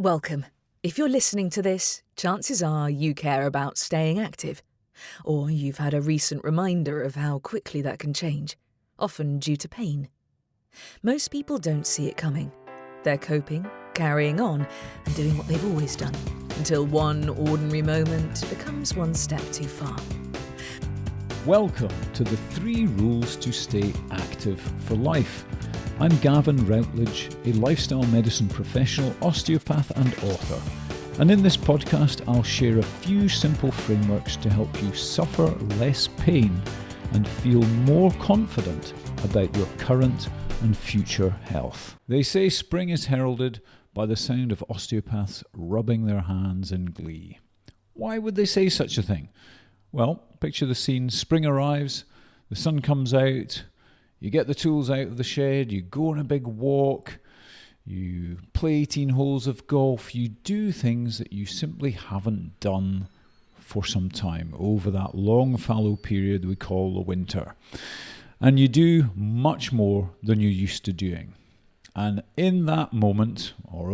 Welcome. If you're listening to this, chances are you care about staying active, or you've had a recent reminder of how quickly that can change, often due to pain. Most people don't see it coming. They're coping, carrying on, and doing what they've always done, until one ordinary moment becomes one step too far. Welcome to the 3 Rules to Stay Active for Life. I'm Gavin Routledge, a lifestyle medicine professional, osteopath and author. And in this podcast, I'll share a few simple frameworks to help you suffer less pain and feel more confident about your current and future health. They say spring is heralded by the sound of osteopaths rubbing their hands in glee. Why would they say such a thing? Well, picture the scene. Spring arrives, the sun comes out, you get the tools out of the shed, you go on a big walk, you play 18 holes of golf, you do things that you simply haven't done for some time over that long fallow period we call the winter. And you do much more than you're used to doing. And in that moment, or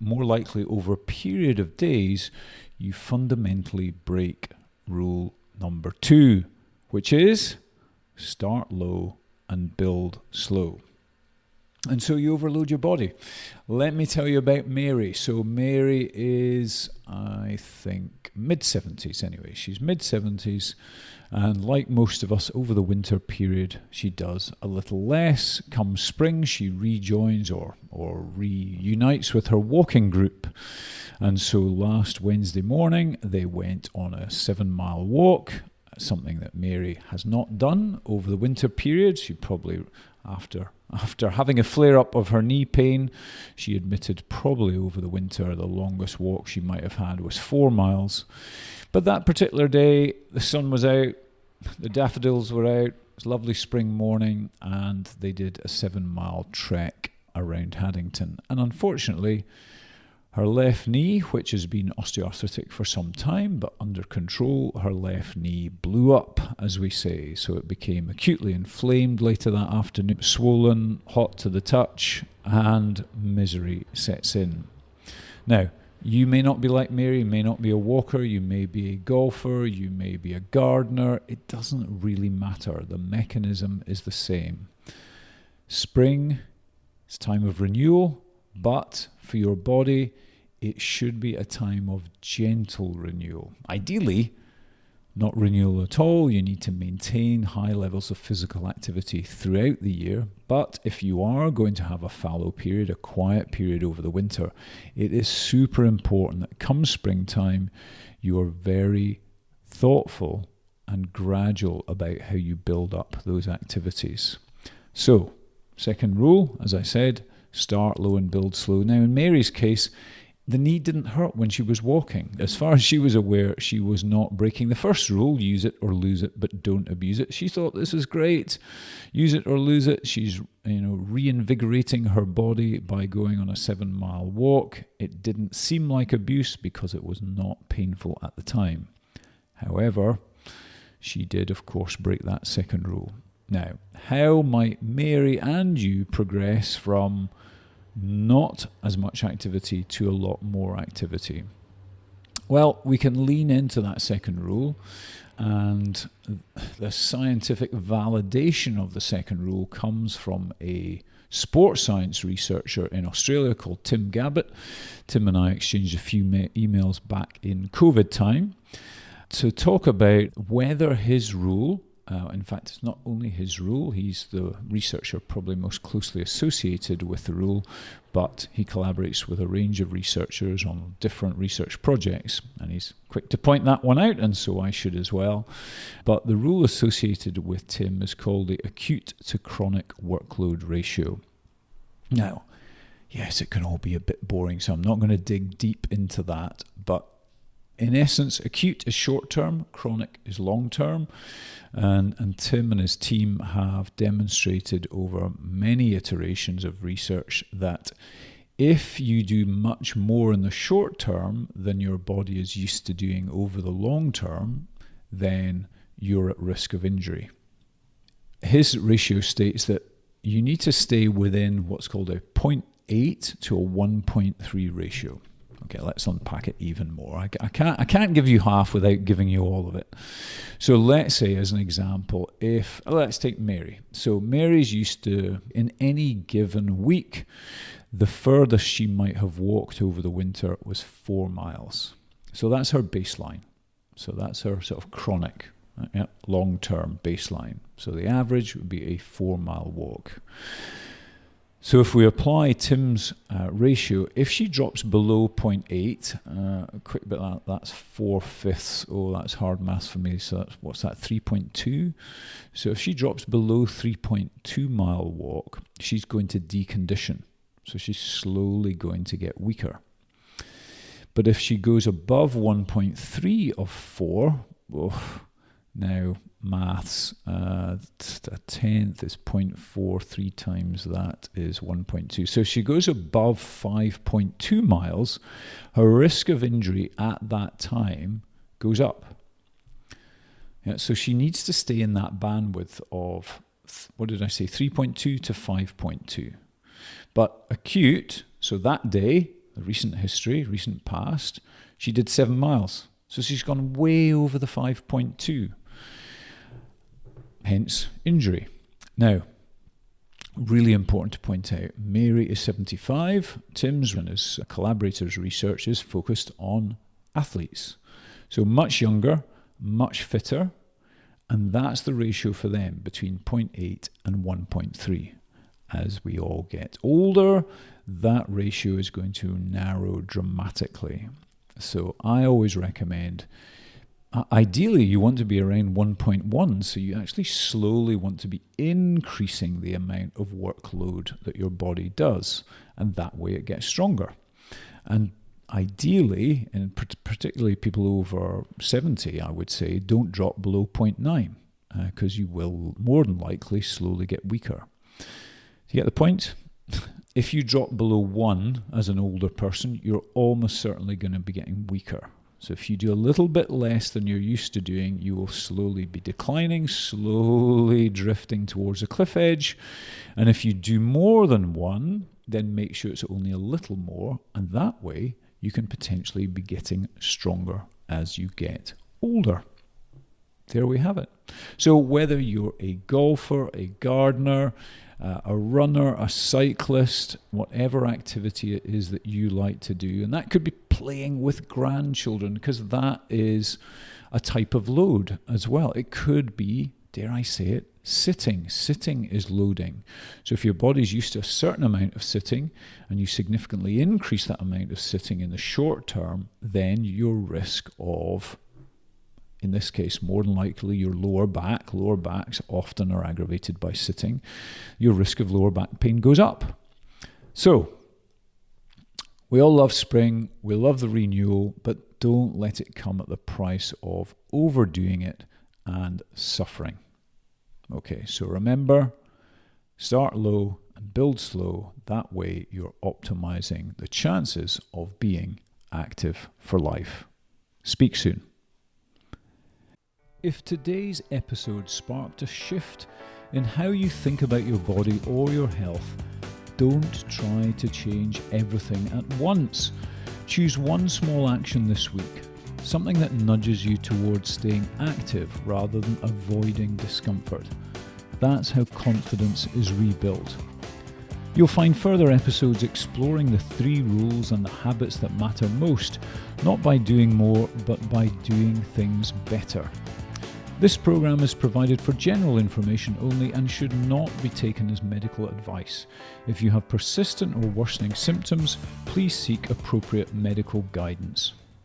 more likely over a period of days, you fundamentally break rule number 2, which is start low and build slow. And so you overload your body. Let me tell you about Mary. So Mary is, I think, mid-70s anyway. She's mid-70s, and like most of us, over the winter period, she does a little less. Come spring, she rejoins or reunites with her walking group. And so last Wednesday morning, they went on a 7-mile walk, something that Mary has not done over the winter period. She probably, after having a flare-up of her knee pain, she admitted probably over the winter the longest walk she might have had was 4 miles. But that particular day, the sun was out, the daffodils were out, it was a lovely spring morning, and they did a 7-mile trek around Haddington. And unfortunately, her left knee, which has been osteoarthritic for some time, but under control, her left knee blew up, as we say. So it became acutely inflamed later that afternoon, swollen, hot to the touch, and misery sets in. Now, you may not be like Mary, you may not be a walker, you may be a golfer, you may be a gardener. It doesn't really matter. The mechanism is the same. Spring is time of renewal, but for your body, it should be a time of gentle renewal. Ideally, not renewal at all. You need to maintain high levels of physical activity throughout the year. But if you are going to have a fallow period, a quiet period over the winter, it is super important that come springtime, you are very thoughtful and gradual about how you build up those activities. So, second rule, as I said, start low and build slow. Now, in Mary's case, the knee didn't hurt when she was walking. As far as she was aware, she was not breaking the first rule, use it or lose it, but don't abuse it. She thought this is great, use it or lose it. She's reinvigorating her body by going on a 7-mile walk. It didn't seem like abuse because it was not painful at the time. However, she did, of course, break that second rule. Now, how might Mary and you progress from not as much activity to a lot more activity? Well, we can lean into that second rule, and the scientific validation of the second rule comes from a sports science researcher in Australia called Tim Gabbett. Tim and I exchanged a few emails back in COVID time to talk about whether his rule, in fact, it's not only his rule, he's the researcher probably most closely associated with the rule, but he collaborates with a range of researchers on different research projects, and he's quick to point that one out, and so I should as well. But the rule associated with Tim is called the acute to chronic workload ratio. Now, yes, it can all be a bit boring, so I'm not going to dig deep into that, but in essence, acute is short-term, chronic is long-term, and Tim and his team have demonstrated over many iterations of research that if you do much more in the short term than your body is used to doing over the long term, then you're at risk of injury. His ratio states that you need to stay within what's called a 0.8 to a 1.3 ratio. Okay, let's unpack it even more. I can't give you half without giving you all of it. So let's say, as an example, let's take Mary. So Mary's used to, in any given week, the furthest she might have walked over the winter was 4 miles. So that's her baseline. So that's her sort of chronic, long-term baseline. So the average would be a 4-mile walk. So if we apply Tim's ratio, if she drops below 0.8, a quick bit of that's 4/5. Oh, that's hard maths for me. So what's that, 3.2? So if she drops below 3.2 mile walk, she's going to decondition. So she's slowly going to get weaker. But if she goes above 1.3 of 4, now maths, a tenth is 0.4, 3 times that is 1.2. So if she goes above 5.2 miles, her risk of injury at that time goes up. Yeah, so she needs to stay in that bandwidth of, 3.2 to 5.2. But acute, so that day, the recent history, recent past, she did 7 miles. So she's gone way over the 5.2. Hence, injury. Now, really important to point out, Mary is 75. Tim's and his collaborators' research is focused on athletes. So much younger, much fitter, and that's the ratio for them between 0.8 and 1.3. As we all get older, that ratio is going to narrow dramatically. So I always recommend, ideally, you want to be around 1.1, so you actually slowly want to be increasing the amount of workload that your body does, and that way it gets stronger. And ideally, and particularly people over 70, I would say, don't drop below 0.9, because you will more than likely slowly get weaker. Do you get the point? If you drop below 1 as an older person, you're almost certainly going to be getting weaker. So if you do a little bit less than you're used to doing, you will slowly be declining, slowly drifting towards a cliff edge. And if you do more than 1, then make sure it's only a little more. And that way, you can potentially be getting stronger as you get older. There we have it. So whether you're a golfer, a gardener, a runner, a cyclist, whatever activity it is that you like to do, and that could be playing with grandchildren, because that is a type of load as well. It could be, dare I say it, sitting. Sitting is loading. So if your body's used to a certain amount of sitting and you significantly increase that amount of sitting in the short term, then your risk of, in this case, more than likely your lower backs often are aggravated by sitting, your risk of lower back pain goes up. So, we all love spring, we love the renewal, but don't let it come at the price of overdoing it and suffering. Okay, so remember, start low and build slow. That way you're optimizing the chances of being active for life. Speak soon. If today's episode sparked a shift in how you think about your body or your health, don't try to change everything at once. Choose one small action this week, something that nudges you towards staying active rather than avoiding discomfort. That's how confidence is rebuilt. You'll find further episodes exploring the 3 rules and the habits that matter most, not by doing more, but by doing things better. This program is provided for general information only and should not be taken as medical advice. If you have persistent or worsening symptoms, please seek appropriate medical guidance.